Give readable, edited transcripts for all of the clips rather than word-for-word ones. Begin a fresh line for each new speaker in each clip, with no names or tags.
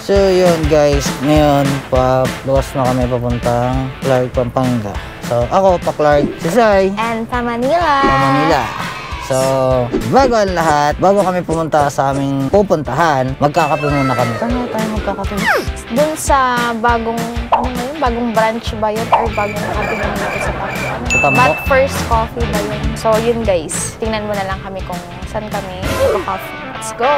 So yun guys, ngayon luwas na kami papuntang Clark, Pampanga. So ako pa Clark, si Sai,
and pa Manila.
So bago ang lahat, bago kami pumunta sa aming pupuntahan, magkakape muna kami. Saan tayo magkakape?
Dun sa bagong, bagong branch ba yun? Or bagong nakatingin dito sa Pampanga? But first coffee ba yun? So yun guys, tingnan mo na lang kami kung saan kami magka-coffee. Let's go!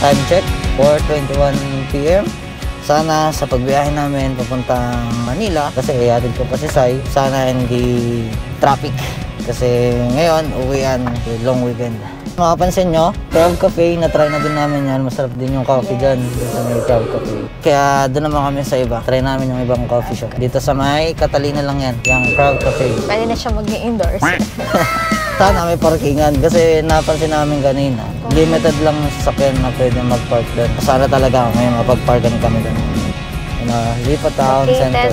Time check, 4:21 PM. Sana sa pagbiyahe namin papuntang Manila, kasi ihatid ko pa si Sai, sana hindi traffic. Kasi ngayon, uwian, long weekend. Makapansin nyo, Crowd Cafe, na-try na din namin yan. Masarap din yung coffee dyan, sa may Crowd Cafe. Kaya doon naman kami sa iba. Try namin yung ibang coffee shop. Dito sa may Catalina lang yan, yung Crowd Cafe.
Pwede na siya mag-i-endorse.
Sana may parkingan kasi napansin namin kanina. Limited lang ng sasakyan na pwede mag-park doon. Sana talaga may mapag-parkan kami doon. Lipa Town Center.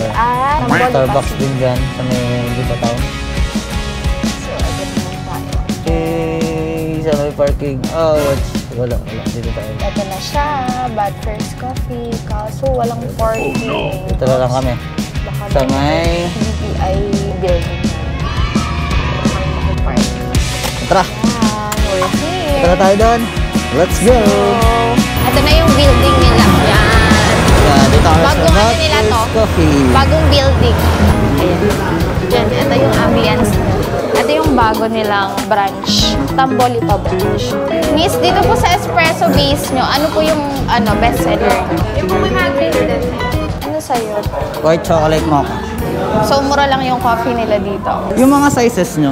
Starbucks din dyan sa may Lipa Town.
So, agad naman tayo.
Okay, sa may parking. Oh, wala. Dito tayo.
Ito na siya. Bad first coffee. Kaso walang parking.
Dito na lang kami. Sa may
BPI building.
Tara!
We're here!
Tara tayo doon! Let's go!
Ito na yung building nila. Yan!
Dito kami
bagong
sa
ano nila to?
Coffee.
Bagong building. Ayan. Diyan, ito yung ambience. Ito yung bago nilang branch. Tambolita branch. Miss, dito po sa espresso base nyo, ano po yung best seller? Yung po may margarita din. Ano sa'yo?
White chocolate mocha.
So, mura lang yung coffee nila dito.
Yung mga sizes nyo?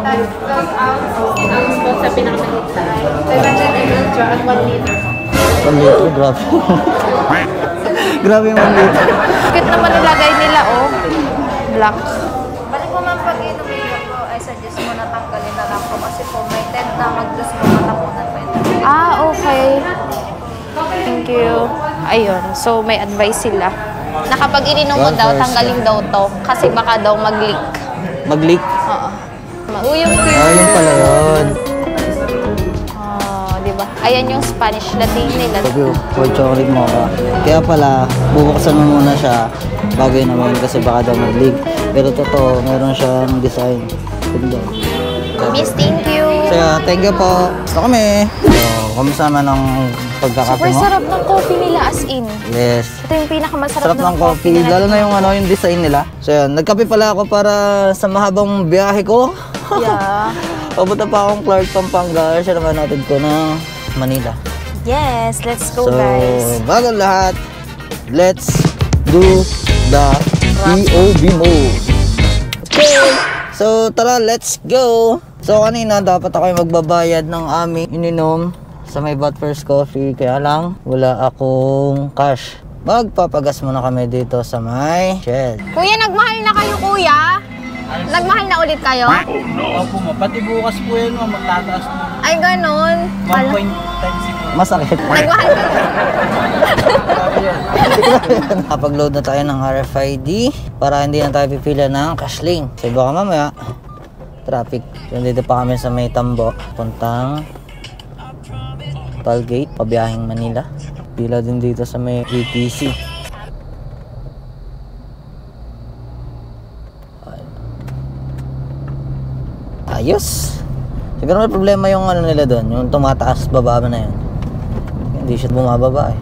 12 ounce, 16 ounce po sa pinakamaliit sa 500 ml at 1 liter.
1 liter? Grabe. Grabe yung 1 liter.
Cute naman nilagay nila, oh. Black.
Balik po ma'am, pag inumin nyo po, ay suggest mo na tanggalin na lang po kasi po may tend na mag-lose po matapunan po ito.
Okay. Thank you. Ayun. So, may advice sila. Na kapag ininom mo daw, tanggalin daw to. Kasi baka daw mag-leak.
Mag-leak?
Oo. Yung cute.
Yun pala yun.
Diba? Ayan yung Spanish latte nila.
White chocolate mocha. Kaya pala, bubuksan mo muna siya bago inumin kasi baka daw mag-leak. Pero totoo, meron siyang design. Ganda.
Miss, thank you.
So, thank you po. Gusto kami. So, kamusta naman ng pagkakape mo?
Super sarap ng coffee nila as in.
Yes.
Ito yung pinakamasarap
Sarap ng coffee. Lalo na yung design nila. So, yun. Nagkape pala ako para sa mahabang biyahe ko.
Yeah.
Papunta pa akong Clark, Pampanga. Siya naman natin ko ng Manila.
Yes, let's go guys.
So, bago lahat, let's do the POV mode. Okay. So, tara, let's go. So, kanina dapat ako magbabayad ng aming ininom sa may But First Coffee. Kaya lang, wala akong cash. Magpapagas muna kami dito sa may Shell.
Kuya, nagmahal na kayo, kuya? Nagmahal na ulit kayo?
Opo, pati bukas po yan, magtataas mo.
Ay, ganon.
1.10
Masakit.
Nagmahal ka.
Nakapag-load na tayo ng RFID para hindi na tayo pipila ng cash lane. Kasi baka mamaya, traffic. So, dito pa kami sa may Tambo, puntang Tollgate, pabiyahing Manila. Pila din dito sa may ATC. Ayos! Siguro may problema yung nila doon, yung tumataas bababa na yun. Hindi siya bumababa eh.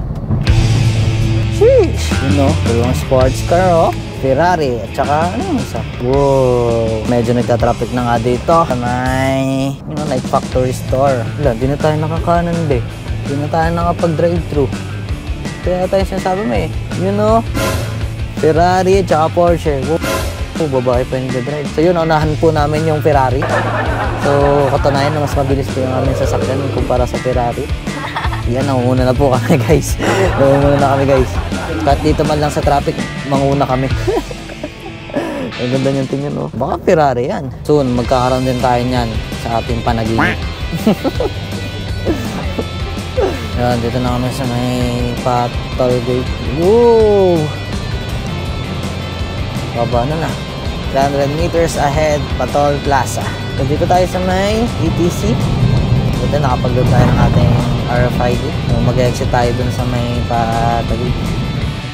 Sheesh! You know, yung sports car oh. Ferrari, at saka ano yung isa? Wow! Medyo nagtatraffic na nga dito sa may, like factory store. Wala, di na tayo nakakanan be. Di na tayo nakapag-drive-thru. Kaya tayo sinasabi mo eh. You know, Ferrari at saka Porsche. Wow! Babae pa yung drive. So yun, unahan po namin yung Ferrari. So, katunayan na mas mabilis po yung aming sasakyan kumpara sa Ferrari. Yan, nangunguna na po kami guys. Nangunguna na kami guys. Kahit dito man lang sa traffic, manguna kami. Ang ganda niyang tingin, no? Baka Ferrari yan. Soon, magkakaroon din tayo niyan sa ating panaginip. Yan, dito na kami sa may Tollgate. Woo! Baba na na. 300 meters ahead, Patol Plaza. So dito tayo sa may ETC. Dito nakapag-load tayo ng ating RFID. So mag-exit tayo dun sa may Patagig.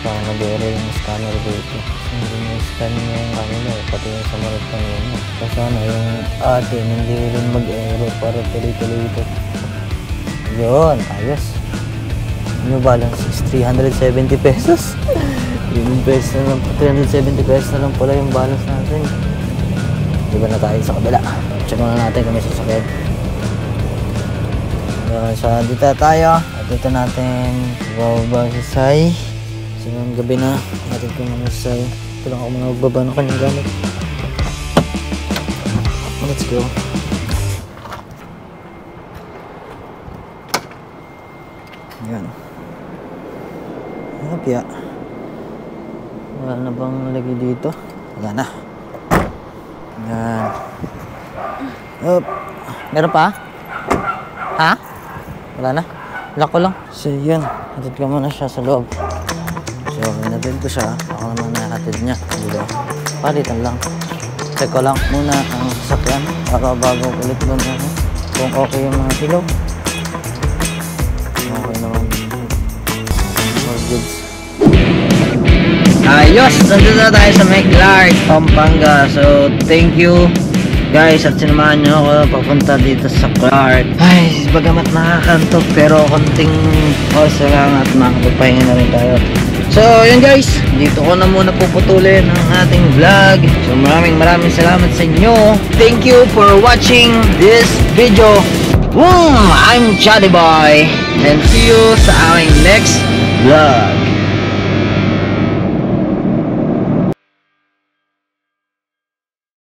So mag-error yung scanner dito. Hindi na-scan yung kanina, pati yung sa marot kanina. Kasi ano yung atin, hindi rin mag-error para tuloy-tuloy ito. Yun, ayos. Yung balance is 370 pesos. 370 pesos na lang pala yung balance natin. Diba na tayo sa kabila. Check muna natin kung may sasakyan. So, dito tayo. At dito natin bababa si Sai. So, gabi na. Natin ko muna si Sai. Ito lang ako muna magbaba ng kanyang gamit. Let's go. Yan. Hapya. Wala na bang lagi dito? Wala na. Yan. Up. Meron pa? Ha? Wala na? Lock ko lang. So, yan. Hatid ko muna siya sa loob. So, hinatid ko siya. Ako naman nakatid niya. Dito. Palitan lang. Check ko lang muna ang sasakyan. Para bago ulit mo na kung okay yung mga silaw. Okay naman. All goods. Ayos! Nandito na tayo sa may Clark, Pampanga. So, thank you guys at sinamahan nyo ako papunta dito sa Clark. Ay, bagamat nakakantok pero konting oras lang at makapagpahinga na rin tayo. So, yun guys, dito ko na muna puputulin ang ating vlog. So, maraming salamat sa inyo. Thank you for watching this video. I'm Chaddy Boy and see you sa aming next vlog.